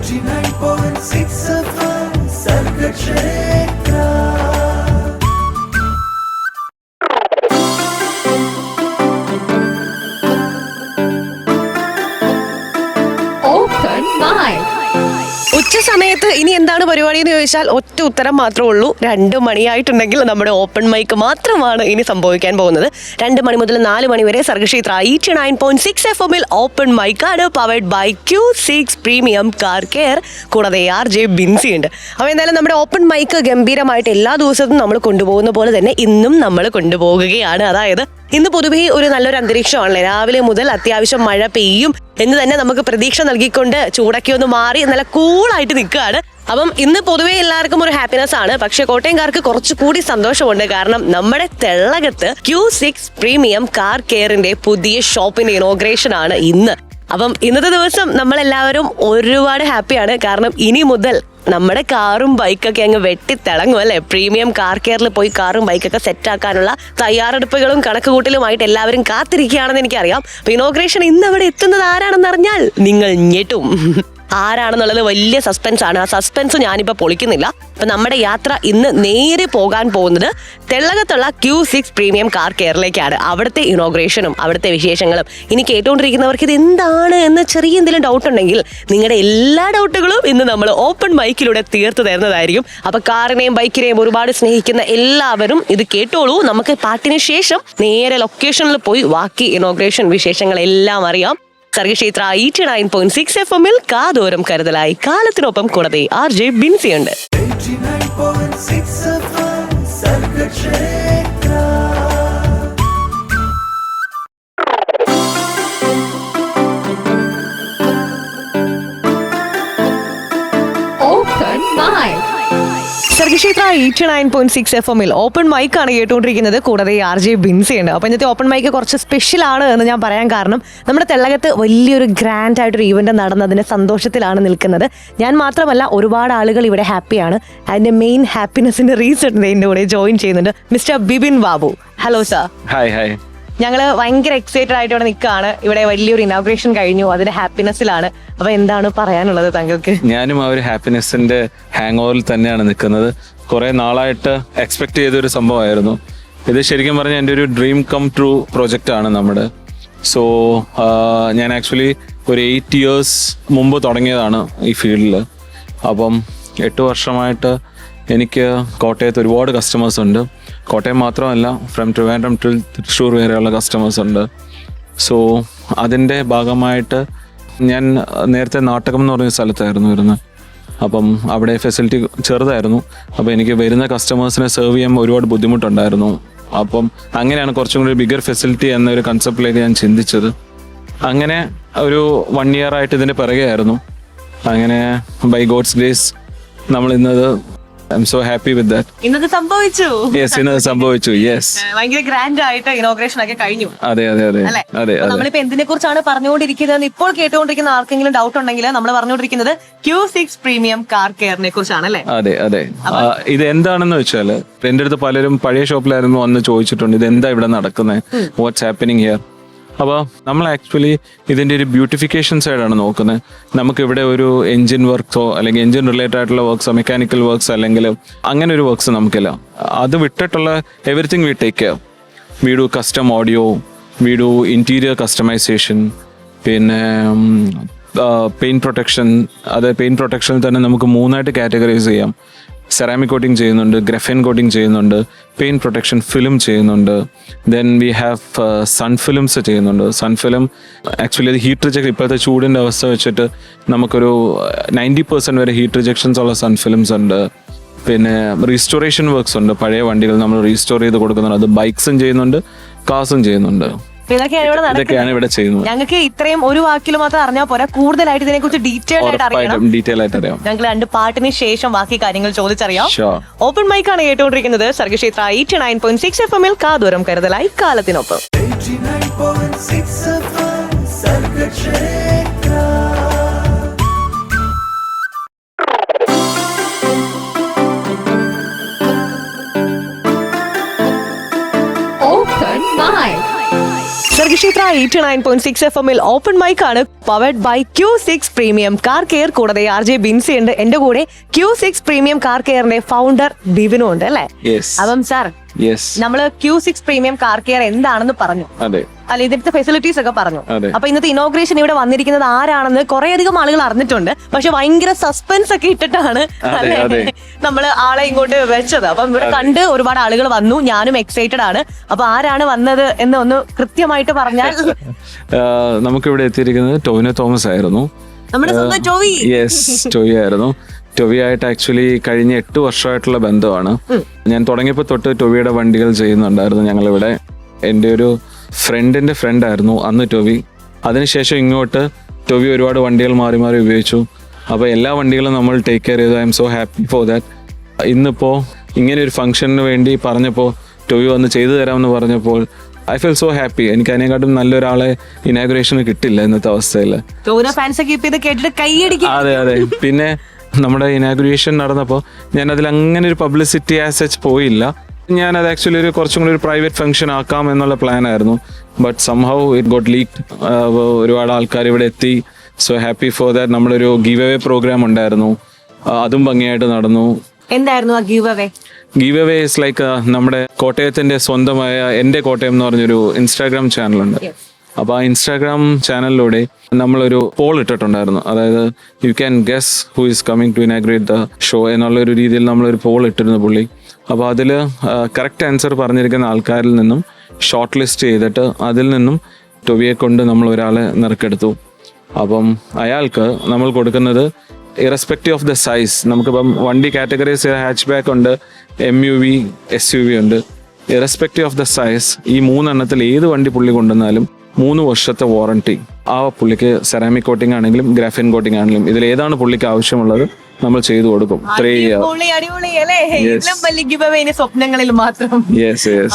89.6 FM Sargakshetra. Open mic. ഉച്ച സമയത്ത് ഇനി എന്താണ് പരിപാടി എന്ന് ചോദിച്ചാൽ ഒറ്റ ഉത്തരം മാത്രമേ ഉള്ളൂ. 2 മണിയായിട്ടുണ്ടെങ്കിൽ നമ്മുടെ ഓപ്പൺ മൈക്ക് മാത്രമാണ് ഇനി സംഭവിക്കാൻ പോകുന്നത്. 2 മണി മുതൽ 4 മണി വരെ സർഗക്ഷേത്ര 89.6 FM ഓപ്പൺ മൈക്കാണ് powered by Q6 premium car care. കൂടാതെ RJ ബിൻസി ഉണ്ട്. അപ്പോൾ എന്തായാലും നമ്മുടെ ഓപ്പൺ മൈക്ക് ഗംഭീരമായിട്ട് എല്ലാ ദിവസവും നമ്മൾ കൊണ്ടുപോകുന്ന പോലെ തന്നെ ഇന്നും നമ്മൾ കൊണ്ടുപോകുകയാണ്. അതായത് ഇന്ന് പൊതുവേ ഒരു നല്ലൊരു അന്തരീക്ഷമാണല്ലേ. രാവിലെ മുതൽ അത്യാവശ്യം മഴ പെയ്യും എന്ന് തന്നെ നമുക്ക് പ്രതീക്ഷ നൽകിക്കൊണ്ട് ചൂടൊക്കെ ഒന്ന് മാറി നല്ല കൂളായിട്ട് നിൽക്കുകയാണ്. അപ്പം ഇന്ന് പൊതുവേ എല്ലാവർക്കും ഒരു ഹാപ്പിനെസ് ആണ്. പക്ഷെ കോട്ടയംകാർക്ക് കുറച്ചുകൂടി സന്തോഷമുണ്ട്. കാരണം നമ്മുടെ തെള്ളകത്ത് Q6 പ്രീമിയം കാർ കെയറിന്റെ പുതിയ ഷോപ്പിന്റെ ഇനോഗ്രേഷൻ ആണ് ഇന്ന്. അപ്പം ഇന്നത്തെ ദിവസം നമ്മളെല്ലാവരും ഒരുപാട് ഹാപ്പിയാണ്. കാരണം ഇനി മുതൽ നമ്മുടെ കാറും ബൈക്കൊക്കെ അങ്ങ് വെട്ടിത്തിളങ്ങും അല്ലെ. പ്രീമിയം കാർ കെയറിൽ പോയി കാറും ബൈക്കൊക്കെ സെറ്റ് ആക്കാനുള്ള തയ്യാറെടുപ്പുകളും കണക്കുകൂട്ടലുമായിട്ട് എല്ലാവരും കാത്തിരിക്കുകയാണെന്ന് എനിക്കറിയാം. അപ്പൊ ഇനോഗ്രേഷൻ ഇന്ന് അവിടെ എത്തുന്നത് ആരാണെന്ന് അറിഞ്ഞാൽ നിങ്ങൾ ഞെട്ടും. ആരാണെന്നുള്ളത് വലിയ സസ്പെൻസ് ആണ്. ആ സസ്പെൻസ് ഞാനിപ്പോൾ പൊളിക്കുന്നില്ല. അപ്പൊ നമ്മുടെ യാത്ര ഇന്ന് നേരെ പോകാൻ പോകുന്നത് തെള്ളകത്തുള്ള Q6 പ്രീമിയം കാർ കെയറിലേക്കാണ്. അവിടുത്തെ ഇനോഗ്രേഷനും അവിടുത്തെ വിശേഷങ്ങളും ഇനി കേട്ടുകൊണ്ടിരിക്കുന്നവർക്ക് ഇത് എന്താണ് എന്ന് ചെറിയ എന്തെങ്കിലും ഡൗട്ട് ഉണ്ടെങ്കിൽ നിങ്ങളുടെ എല്ലാ ഡൗട്ടുകളും ഇന്ന് നമ്മൾ ഓപ്പൺ മൈക്കിലൂടെ തീർത്തു തരുന്നതായിരിക്കും. അപ്പൊ കാറിനെയും ബൈക്കിനെയും ഒരുപാട് സ്നേഹിക്കുന്ന എല്ലാവരും ഇത് കേട്ടോളൂ. നമുക്ക് പാട്ടിന് ശേഷം നേരെ ലൊക്കേഷനിൽ പോയി ബാക്കി ഇനോഗ്രേഷൻ വിശേഷങ്ങളെല്ലാം അറിയാം. സർഗക്ഷേത്ര 89.6 FM കാതോരം കരുതലായി കാലത്തിനൊപ്പം കൂടാതെ RJ ബിൻസി ഉണ്ട്. 89.6 FM Sargakshetra. Open mic. Sargakshetra 89.6 FM open മൈക്കാണ് കേട്ടുകൊണ്ടിരിക്കുന്നത്. കൂടാതെ RJ ബിൻസി ഉണ്ട്. അപ്പോൾ ഇന്നത്തെ ഓപ്പൺ മൈക്ക് കുറച്ച് സ്പെഷ്യൽ ആണ് എന്ന് ഞാൻ പറയാൻ കാരണം നമ്മുടെ തെള്ളകത്ത് വലിയൊരു ഗ്രാൻഡ് ആയിട്ടൊരു ഈവന്റ് നടന്നതിന്റെ സന്തോഷത്തിലാണ് നിൽക്കുന്നത്. ഞാൻ മാത്രമല്ല ഒരുപാട് ആളുകൾ ഇവിടെ ഹാപ്പിയാണ്. അതിന്റെ മെയിൻ ഹാപ്പിനെസിന്റെ റീസൺ എൻ്റെ കൂടെ ജോയിൻ ചെയ്യുന്നുണ്ട് mister Bibin Babu. Hello sir. Hi. ഞങ്ങള് ഭയങ്കര എക്സൈറ്റഡ് ആയിട്ട് ഇവിടെ നിൽക്കുകയാണ്. ഇവിടെ വലിയൊരു ഇനോഗ്രേഷൻ കഴിഞ്ഞു, അതിന്റെ ഹാപ്പിനെസ്സിലാണ്. അപ്പൊ എന്താണ് പറയാനുള്ളത് താങ്കൾക്ക്? ഞാനും ആ ഒരു ഹാപ്പിനെസിന്റെ ഹാങ് ഓവറിൽ തന്നെയാണ് നിൽക്കുന്നത്. കുറെ നാളായിട്ട് എക്സ്പെക്ട് ചെയ്തൊരു സംഭവമായിരുന്നു ഇത്. ശരിക്കും പറഞ്ഞാൽ എൻ്റെ ഒരു ഡ്രീം കം ട്രൂ പ്രൊജക്റ്റ് ആണ് നമ്മുടെ. സോ ഞാൻ ആക്ച്വലി ഒരു 8 years മുമ്പ് തുടങ്ങിയതാണ് ഈ ഫീൽഡിൽ. അപ്പം 8 വർഷമായിട്ട് എനിക്ക് കോട്ടയത്ത് ഒരുപാട് കസ്റ്റമേഴ്സ് ഉണ്ട്. കോട്ടയം മാത്രമല്ല, ഫ്രം ട്രിവാൻഡ്രം ടു തൃശ്ശൂർ വരെയുള്ള കസ്റ്റമേഴ്സ് ഉണ്ട്. സോ അതിൻ്റെ ഭാഗമായിട്ട് ഞാൻ നേരത്തെ നാട്ടകം എന്ന് പറഞ്ഞ സ്ഥലത്തായിരുന്നു വരുന്നത്. അപ്പം അവിടെ ഫെസിലിറ്റി ചെറുതായിരുന്നു. അപ്പോൾ എനിക്ക് വരുന്ന കസ്റ്റമേഴ്സിനെ സെർവ് ചെയ്യാൻ ഒരുപാട് ബുദ്ധിമുട്ടുണ്ടായിരുന്നു. അപ്പം അങ്ങനെയാണ് കുറച്ചും കൂടി ബിഗർ ഫെസിലിറ്റി എന്നൊരു കൺസെപ്റ്റിലേക്ക് ഞാൻ ചിന്തിച്ചത്. അങ്ങനെ ഒരു 1 year ആയിട്ട് ഇതിൻ്റെ പിറകെയായിരുന്നു. അങ്ങനെ ബൈ ഗോഡ്സ് ഗ്രേസ് നമ്മൾ ഇന്നത് I M so happy with that. ഇന്നത് സംഭവിച്ചു. യെസ്, ഇന്നത് സംഭവിച്ചു. യെസ്, ഭയങ്കര ഗ്രാൻഡ് ആയിട്ട് ഇനോഗ്രേഷൻ ഒക്കെ കഴിഞ്ഞു. അതെ. നമ്മളിപ്പോ എന്തിനെ കുറിച്ചാണ് പറഞ്ഞുകൊണ്ടിരിക്കുന്നത് ഇപ്പോൾ കേട്ടുകൊണ്ടിരിക്കുന്ന ആർക്കെങ്കിലും ഡൗട്ട് ഉണ്ടെങ്കിൽ നമ്മൾ പറഞ്ഞുകൊണ്ടിരിക്കുന്നത് Q6 പ്രീമിയം കാർ കെയറിനെ കുറിച്ചാണ് അല്ലേ? അതെ. ഇത് എന്താണെന്ന് വെച്ചാല് എന്റെ അടുത്ത് പലരും പഴയ ഷോപ്പിലായിരുന്നു വന്ന് ചോദിച്ചിട്ടുണ്ട്, ഇത് എന്താ ഇവിടെ നടക്കുന്നത്, വാട്ട്സ് ഹാപ്പനിങ് ഹിയർ. അപ്പോൾ നമ്മൾ ആക്ച്വലി ഇതിൻ്റെ ഒരു ബ്യൂട്ടിഫിക്കേഷൻ സൈഡാണ് നോക്കുന്നത്. നമുക്കിവിടെ ഒരു എൻജിൻ വർക്ക്സോ അല്ലെങ്കിൽ എൻജിൻ റിലേറ്റഡ് ആയിട്ടുള്ള വർക്ക്സോ മെക്കാനിക്കൽ വർക്ക്സ് അല്ലെങ്കിൽ അങ്ങനെ ഒരു വർക്ക്സ് നമുക്കില്ല. അത് വിട്ടിട്ടുള്ള everything we take care. We do custom audio, we do interior customisation, പിന്നെ പെയിൻറ്റ് പ്രൊട്ടക്ഷൻ. അത് പെയിൻറ്റ് പ്രൊട്ടക്ഷനിൽ തന്നെ നമുക്ക് 3ആയിട്ട് കാറ്റഗറൈസ് ചെയ്യാം. സെറാമിക് കോട്ടിങ് ചെയ്യുന്നുണ്ട്, ഗ്രഫൈൻ കോട്ടിങ് ചെയ്യുന്നുണ്ട്, പെയിൻറ്റ് പ്രൊട്ടക്ഷൻ ഫിലിം ചെയ്യുന്നുണ്ട്. Then we have sun films ചെയ്യുന്നുണ്ട്. സൺ ഫിലിം ആക്ച്വലി അത് ഹീറ്റ് റിജക്ട്, ഇപ്പോഴത്തെ ചൂടിൻ്റെ അവസ്ഥ വെച്ചിട്ട് നമുക്കൊരു 90% വരെ ഹീറ്റ് റിജക്ഷൻസ് ഉള്ള സൺ ഫിലിംസ് ഉണ്ട്. പിന്നെ റീസ്റ്റോറേഷൻ വർക്ക്സ് ഉണ്ട്. പഴയ വണ്ടികൾ നമ്മൾ റീസ്റ്റോർ ചെയ്ത് കൊടുക്കുന്നുണ്ട്. അത് ബൈക്സും ചെയ്യുന്നുണ്ട്, കാർസും ചെയ്യുന്നുണ്ട്. ഇതൊക്കെയാണ് ഇവിടെ ചെയ്യുന്നത്. ഞങ്ങൾക്ക് ഇത്രയും ഒരു വാക്കിൽ മാത്രം അറിഞ്ഞാൽ പോരാ, കൂടുതലായിട്ട് ഇതിനെ കുറിച്ച് ഡീറ്റെയിൽ ആയിട്ട് അറിയാം. ഞങ്ങൾ 2 പാട്ടിന് ശേഷം ബാക്കി കാര്യങ്ങൾ ചോദിച്ചറിയാം. ഓപ്പൺ മൈക്കാണ് കേട്ടുകൊണ്ടിരിക്കുന്നത്. സർഗക്ഷേത്ര 89.6 FM കാതോരം കരുതലായി കാലത്തിനൊപ്പം. 89.6 FM Sargakshetra. Open mic. Sargakshetra 89.6 FM-ൽ ഓപ്പൺ മൈക്ക് ആണ് powered by Q6 premium car care. കൂടാതെ RJ ബിൻസി ഉണ്ട് എന്റെ കൂടെ. Q6 പ്രീമിയം കാർ കെയറിന്റെ ഫൗണ്ടർ ബിബിനും ഉണ്ട് അല്ലേ? അപ്പം സാർ, നമ്മള് Q6 പ്രീമിയം കാർ കെയർ എന്താണെന്ന് പറഞ്ഞു, അല്ല ഇതിന്റെ ഫെസിലിറ്റീസ് ഒക്കെ പറഞ്ഞു. അപ്പൊ ഇന്നത്തെ ഇനോഗ്രേഷൻ ഇവിടെ വന്നിരിക്കുന്നത് ആരാണെന്ന് കുറെ അധികം ആളുകൾ അറിഞ്ഞിട്ടുണ്ട്. പക്ഷെ ഭയങ്കര സസ്പെൻസ് ഒക്കെ ഇട്ടിട്ടാണ് നമ്മള് ആളെ ഇങ്ങോട്ട് വെച്ചത്. അപ്പം ഇവിടെ കണ്ട് ഒരുപാട് ആളുകൾ വന്നു, ഞാനും എക്സൈറ്റഡ് ആണ്. അപ്പൊ ആരാണ് വന്നത് എന്ന് ഒന്ന് കൃത്യമായിട്ട് പറഞ്ഞാൽ. നമുക്കിവിടെ എത്തിയിരിക്കുന്നത് ടോവിനോ തോമസ് ആയിരുന്നു, നമ്മുടെ സ്വന്തം ടോവി. ടോവി ആയിരുന്നു. ടൊവിയായിട്ട് ആക്ച്വലി കഴിഞ്ഞ 8 വർഷമായിട്ടുള്ള ബന്ധമാണ്. ഞാൻ തുടങ്ങിയപ്പോൾ തൊട്ട് ടൊവിയുടെ വണ്ടികൾ ചെയ്യുന്നുണ്ടായിരുന്നു ഞങ്ങളിവിടെ. എൻ്റെ ഒരു ഫ്രണ്ടിന്റെ ഫ്രണ്ട് ആയിരുന്നു അന്ന് ടൊവി. അതിനുശേഷം ഇങ്ങോട്ട് ടൊവി ഒരുപാട് വണ്ടികൾ മാറി മാറി ഉപയോഗിച്ചു. അപ്പോൾ എല്ലാ വണ്ടികളും നമ്മൾ ടേക്ക് കെയർ ചെയ്തു. I M so happy for that. ഇന്നിപ്പോൾ ഇങ്ങനെ ഒരു ഫംഗ്ഷന് വേണ്ടി പറഞ്ഞപ്പോൾ ടൊവി വന്ന് ചെയ്തു തരാമെന്ന് പറഞ്ഞപ്പോൾ ഐ ഫീൽ സോ ഹാപ്പി. എനിക്ക് അതിനെക്കാട്ടും നല്ലൊരാളെ ഇനാഗുറേഷന് കിട്ടില്ല ഇന്നത്തെ അവസ്ഥയിൽ. അതെ അതെ. പിന്നെ നമ്മുടെ ഇനാഗുറേഷൻ നടന്നപ്പോൾ ഞാൻ അതിൽ അങ്ങനെ ഒരു പബ്ലിസിറ്റി ആസ് സച്ച് പോയില്ല. ഞാനത് ആക്ച്വലി ഒരു കുറച്ചും കൂടി ഒരു പ്രൈവറ്റ് ഫംഗ്ഷൻ ആക്കാം എന്നുള്ള പ്ലാൻ ആയിരുന്നു. But somehow it got leaked. ഒരുപാട് ആൾക്കാർ ഇവിടെ എത്തി. So happy for that. നമ്മളൊരു ഗീവ് അവേ പ്രോഗ്രാം ഉണ്ടായിരുന്നു, അതും ഭംഗിയായിട്ട് നടന്നു. എന്തായിരുന്നു ആ give away? Give away is like നമ്മുടെ കോട്ടയത്തിന്റെ സ്വന്തമായ എൻ്റെ കോട്ടയം എന്ന് പറഞ്ഞൊരു ഇൻസ്റ്റാഗ്രാം ചാനലുണ്ട്. അപ്പോൾ ആ ഇൻസ്റ്റാഗ്രാം ചാനലിലൂടെ നമ്മളൊരു പോൾ ഇട്ടിട്ടുണ്ടായിരുന്നു. അതായത് you can guess who is coming to inaugurate the show എന്നുള്ളൊരു രീതിയിൽ നമ്മളൊരു പോൾ ഇട്ടിരുന്നു പുള്ളി. അപ്പോൾ അതിൽ കറക്റ്റ് ആൻസർ പറഞ്ഞിരിക്കുന്ന ആൾക്കാരിൽ നിന്നും ഷോർട്ട് ലിസ്റ്റ് ചെയ്തിട്ട് അതിൽ നിന്നും ടൊവിയെ കൊണ്ട് നമ്മൾ ഒരാളെ നറുക്കെടുത്തു. അപ്പം അയാൾക്ക് നമ്മൾ കൊടുക്കുന്നത് ഇറസ്പെക്റ്റീവ് ഓഫ് ദ സൈസ്, നമുക്കിപ്പം വണ്ടി കാറ്റഗറീസ് ഹാച്ച് ബാക്ക് ഉണ്ട്, MUV, SUV ഉണ്ട്. ഇറസ്പെക്റ്റീവ് ഓഫ് ദ സൈസ് ഈ 3 എണ്ണത്തിൽ ഏത് വണ്ടി പുള്ളി കൊണ്ടുവന്നാലും 3 വർഷത്തെ വാറണ്ടി. ആ പുള്ളിക്ക് സെറാമിക് കോട്ടിംഗ് ആണെങ്കിലും ഗ്രാഫിൻ കോട്ടിംഗ് ആണെങ്കിലും ഇതിൽ ഏതാണ് പുള്ളിക്ക് ആവശ്യമുള്ളത് നമ്മൾ ചെയ്തു കൊടുക്കും. സ്വപ്നങ്ങളിൽ മാത്രം.